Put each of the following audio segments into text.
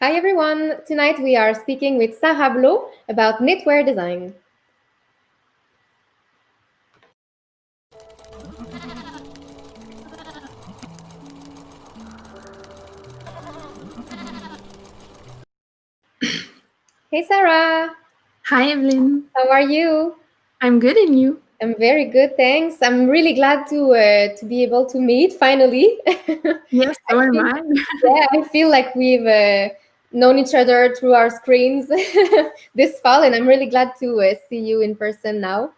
Hi everyone! Tonight we are speaking with Sarah Bleau about knitwear design. Hey Sarah! Hi, Evelyn. How are you? I'm good, and you? I'm very good, thanks. I'm really glad to be able to meet finally. Yes, I so am feel, I. yeah, I feel like we've known each other through our screens this fall, and I'm really glad to see you in person now.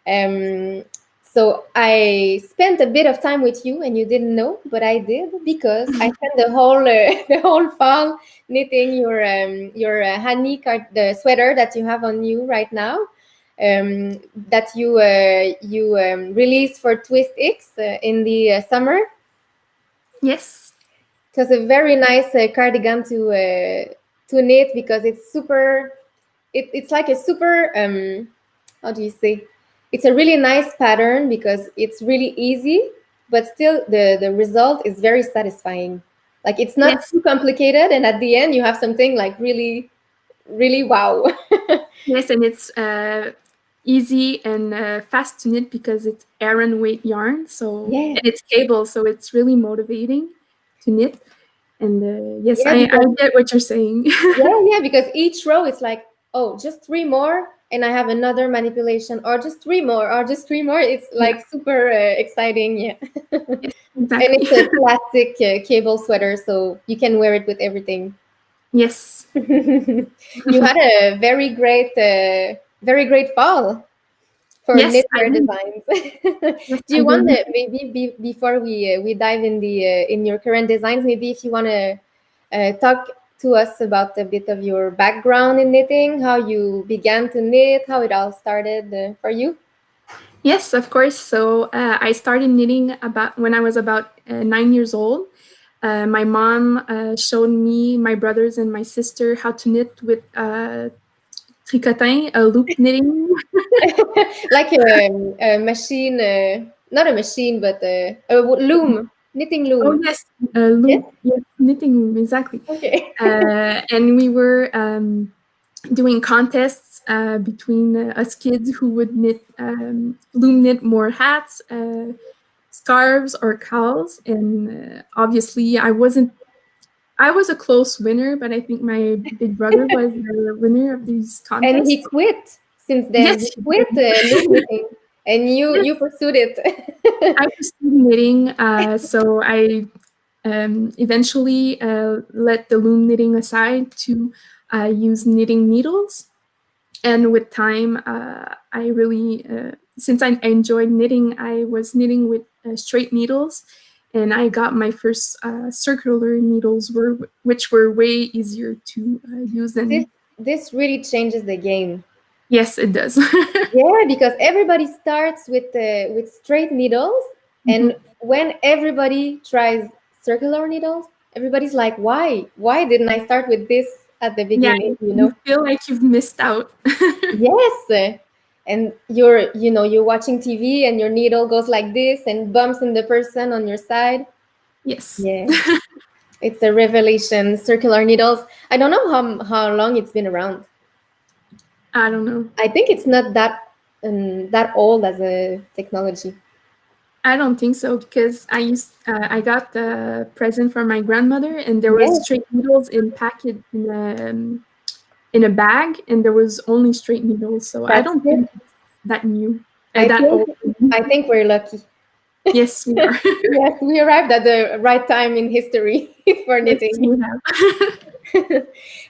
Um, so I spent a bit of time with you, and you didn't know, but I did because I spent the whole the whole fall knitting your honey card, the sweater that you have on you right now. That you released for Twist X in the summer. Yes. It was a very nice cardigan to knit because it's super. It's like a super. How do you say? It's a really nice pattern because it's really easy, but still the result is very satisfying. Like it's not Yes. too complicated, and at the end you have something like really, really wow. Yes, and it's easy and fast to knit because it's Aran weight yarn. Yeah, And it's cable, so it's really motivating to knit. And yes, yeah, I because get what you're saying. yeah, because each row is like, oh, just three more, and I have another manipulation, or just three more, or just three more. It's Yeah. like super exciting, yeah. Yes, And exactly. it's a classic cable sweater, so you can wear it with everything. Yes. You had a very great fall for Yes, I knitwear did. designs. Yes, Do I you want did. to before we dive in the in your current designs, maybe if you want to talk to us about a bit of your background in knitting, how you began to knit, how it all started for you? Yes, of course. So I started knitting about when I was about 9 years old. My mom showed me, my brothers, and my sister how to knit with tricotin, a loop knitting. Like a machine, not a machine, but a loom, knitting Oh loom. yes, Yes. loop. Yes, knitting loom exactly. Okay. And we were doing contests between us kids who would knit loom knit more hats, scarves, or cowls. And obviously, I was a close winner, but I think my big brother was the winner of these And he contests. quit since then. He Yes, she quit did. loom knitting, and Yes, you pursued it. I pursued knitting, so I eventually let the loom knitting aside to use knitting needles. And with time, I really, since I enjoyed knitting, I was knitting with straight needles, and I got my first circular needles, which were way easier to use this than. this really changes the game. Yes, it does. Yeah, because everybody starts with straight needles, Mhm. and when everybody tries circular needles, everybody's like, "Why? Why didn't I start with this at the Yeah, beginning?" You you know? feel like you've missed out. Yes. And you're watching TV, and your needle goes like this and bumps in the person on your side. Yes. Yeah, it's a revelation. Circular needles. I don't know how long it's been around. I don't know. I think it's not that old as a technology. I don't think so because I got the present from my grandmother, and there was Yes, straight needles in packet in a bag, and there was only straight needles. So I that's don't it. think it's that new, I that think old. I think we're lucky. Yes, we are. Yes, we arrived at the right time in history for Yes, knitting. we have.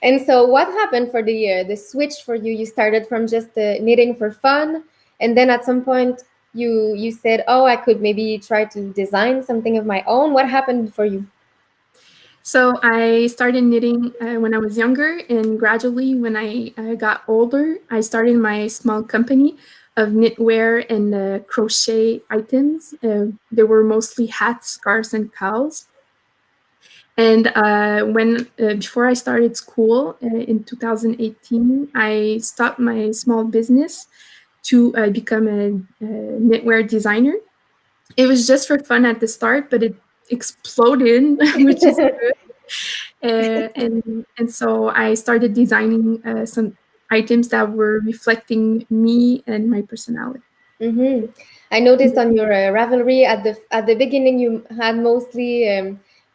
And so, what happened for the switch for you? You started from just knitting for fun, and then at some point you said, "Oh, I could maybe try to design something of my own." What happened for you? So I started knitting when I was younger, and gradually, when I got older, I started my small company of knitwear and crochet items. They were mostly hats, scarves, and cowls. And when before I started school in 2018, I stopped my small business to become a knitwear designer. It was just for fun at the start, but it exploded, which is good. And so I started designing some items that were reflecting me and my personality. Mm-hmm. I noticed on your Ravelry at the beginning you had mostly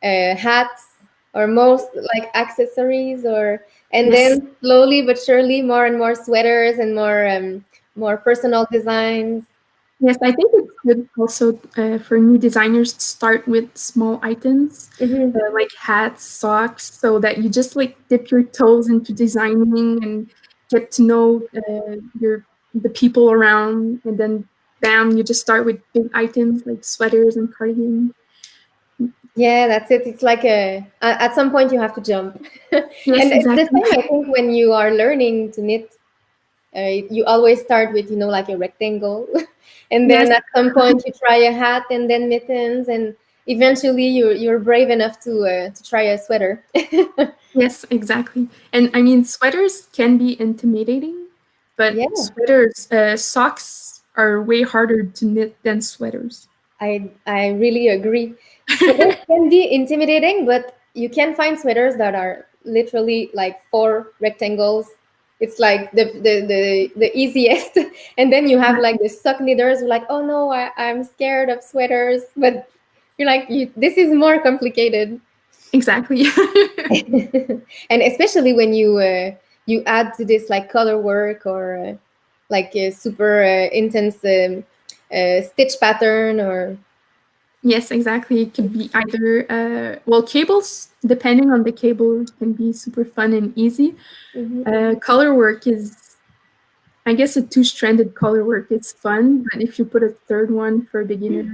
hats or most like accessories, or and Yes. then slowly but surely more and more sweaters and more personal designs. Yes, I think it's good also for new designers to start with small items Mm-hmm. like hats, socks, so that you just like dip your toes into designing and get to know your the people around, and then bam, you just start with big items like sweaters and cardigans. Yeah, that's it. It's like at some point you have to jump, Yes, and it's the exactly. same. I think when you are learning to knit, you always start with like a rectangle, and Yes, then at some point you try a hat and then mittens, and eventually you're brave enough to try a sweater. yes, exactly. And I mean, sweaters can be intimidating, but Yeah, socks are way harder to knit than sweaters. I really agree. Sweaters can be intimidating, but you can find sweaters that are literally like four rectangles. It's like the easiest. And then you have like the sock knitters who are like, oh no, I'm scared of sweaters. But you're like, this is more complicated. Exactly. And especially when you add to this like color work or like a super intense stitch pattern or Yes, exactly. It could be either, well, cables, depending on the cable, can be super fun and easy. Mhm. Color work is, I guess, a two-stranded color work is fun, but if you put a third one for a beginner,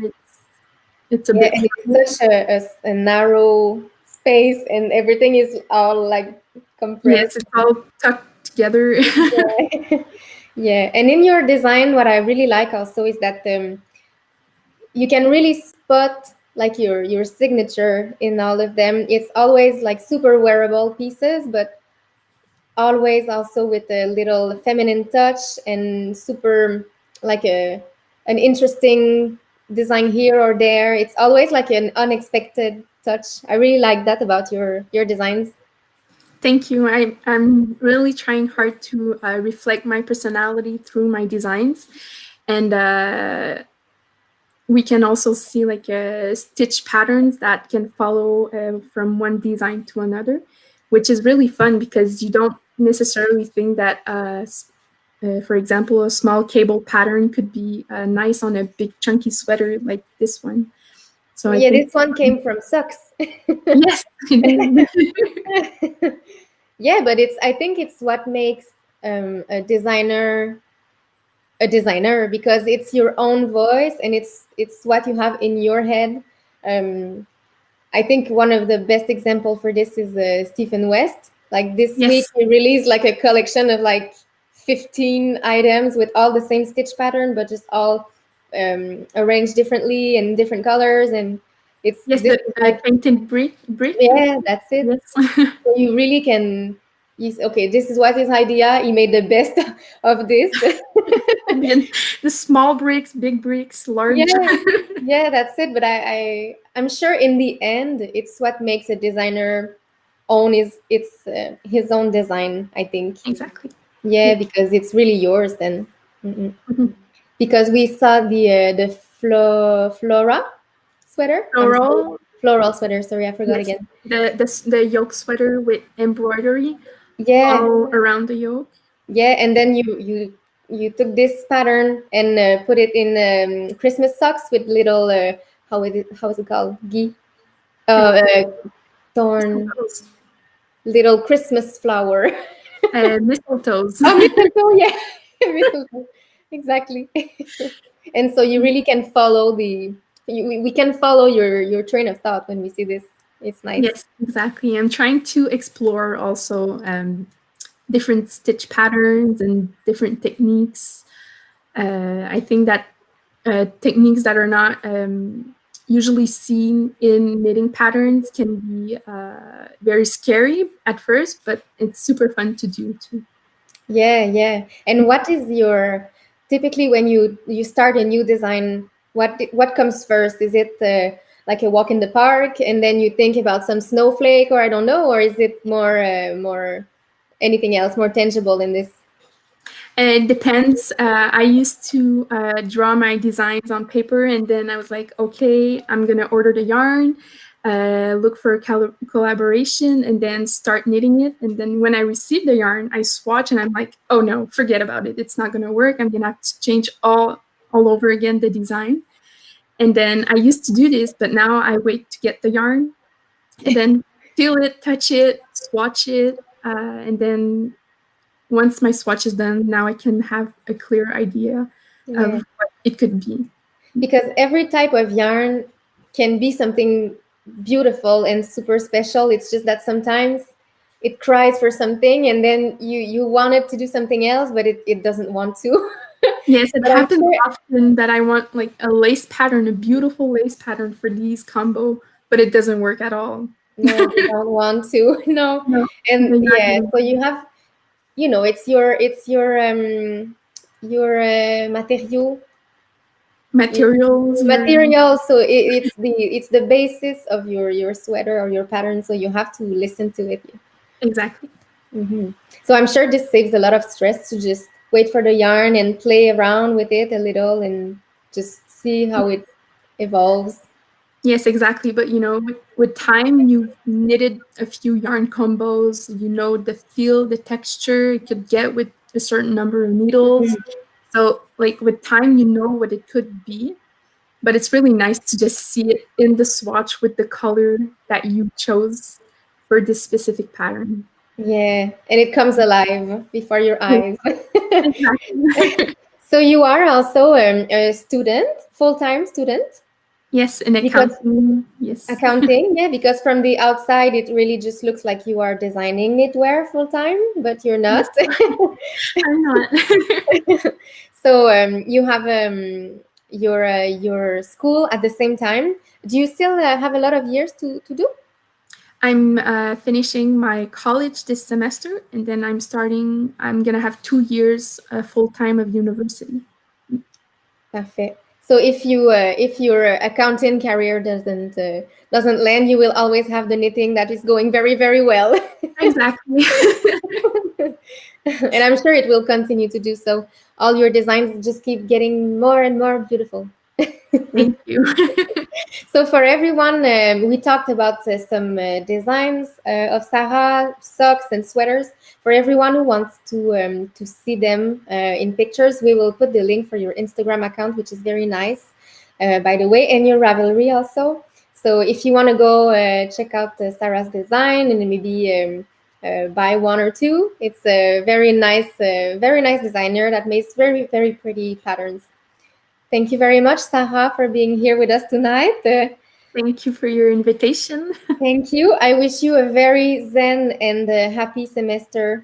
it's a Yeah, bit and harder. it's such a narrow space, and everything is all like compressed. Yes, it's all tucked together. Yeah. Yeah, and in your design, what I really like also is that you can really spot like your signature in all of them. It's always like super wearable pieces, but always also with a little feminine touch and super like an interesting design here or there. It's always like an unexpected touch. I really like that about your designs. Thank you. I'm really trying hard to reflect my personality through my designs. And we can also see like stitch patterns that can follow from one design to another, which is really fun because you don't necessarily think that, for example, a small cable pattern could be nice on a big chunky sweater like this one. So I Yeah, think, this one came from socks. yes, it is. Yeah, but it's I think it's what makes a designer because it's your own voice and it's what you have in your head. um, I think one of the best example for this is Stephen West. Like this week, Yes, he released like a collection of like 15 items with all the same stitch pattern, but just all arranged differently and different colors. And it's yes, this the is like, painted brick. yeah, that's it. Yes. So you really can use, okay, this is what his idea. He made the best of this. And then the small bricks, big bricks, large. Yeah, yeah, that's it. But I'm sure in the end, it's what makes a designer own his own design. I think. Exactly. Yeah, Yes. because it's really yours then. Mm-mm. Mhm. Because we saw the flora sweater. I'm sorry, Floral. floral sweater. Sorry, I forgot Yes. again. The yoke sweater with embroidery Yeah, all around the yoke. yeah, and then you took this pattern and put it in Christmas socks with little how is it called? Gui. Uh, uh, thorn, Mistletoes. little Christmas flower. Mistletoes. Oh, mistletoe, yeah, mistletoe, exactly. And so you really can follow we can follow your train of thought when we see this. It's nice. Yes, exactly. I'm trying to explore also different stitch patterns and different techniques. I think that techniques that are not usually seen in knitting patterns can be very scary at first, but it's super fun to do too. Yeah, yeah. And what is your typically when you start a new design? What comes first? Is it like a walk in the park, and then you think about some snowflake, or I don't know, or is it more anything else more tangible in this? It depends. I used to draw my designs on paper, and then I was like, okay, I'm gonna order the yarn, look for a collaboration, and then start knitting it. And then when I receive the yarn, I swatch, and I'm like, oh no, forget about it. It's not gonna work. I'm gonna have to change all over again the design. And then I used to do this, but now I wait to get the yarn, and then feel it, touch it, swatch it, and then once my swatch is done, now I can have a clear idea of Yeah, what it could be. because every type of yarn can be something beautiful and super special. It's just that sometimes it cries for something, and then you want it to do something else, but it doesn't want to. Yes, it But I'm happens sure. often that I want like a lace pattern, a beautiful lace pattn for these combo, but it doesn't work at all. No, they don't want to. No. No, And the yeah, yarn so you have, it's your material materials, your material. So it's the basis of your sweater or your pattern. So you have to listen to it. exactly. Hmm. So I'm sure this saves a lot of stress to just wait for the yarn and play around with it a little and just see how it evolves. Yes, exactly. But with time, you've knitted a few yarn combos. You know the feel, the texture it could get with a certain number of needles. So, like with time, you know what it could be. But it's really nice to just see it in the swatch with the color that you chose for this specific pattern. Yeah, and it comes alive before your Yes, eyes. exactly. So you are also a student, full-time student, Yes, in because accounting. Yes, accounting, yeah, because from the outside it really just looks like you are designing knitwear full-time, but you're not. yes, I'm not. So you have your school at the same time. Do you still have a lot of years to do? I'm finishing my college this semester, and then I'm gonna have 2 years full time of university. Perfect. So if your accounting career doesn't land, you will always have the knitting that is going very, very well. Exactly. And I'm sure it will continue to do so. All your designs just keep getting more and more beautiful. Thank you. So for everyone, we talked about some designs of Sarah socks and sweaters. For everyone who wants to see them in pictures, we will put the link for your Instagram account, which is very nice, by the way, and your Ravelry also. So if you want to go check out Sarah's design and maybe buy one or two, it's a very nice designer that makes very, very pretty patterns. Thank you very much, Sarah, for being here with us tonight. Thank you for your invitation. Thank you. I wish you a very zen and happy semester at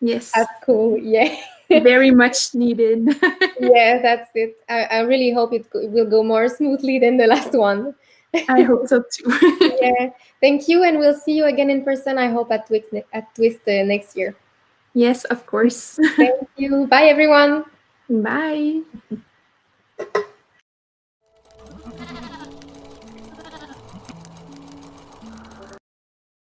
Yes, school. Yeah. very much needed. Yeah, that's it. I really hope it will go more smoothly than the last one. I hope so too. Yeah. Thank you, and we'll see you again in person. I hope at Twist next year. Yes, of course. Thank you. Bye, everyone. Bye.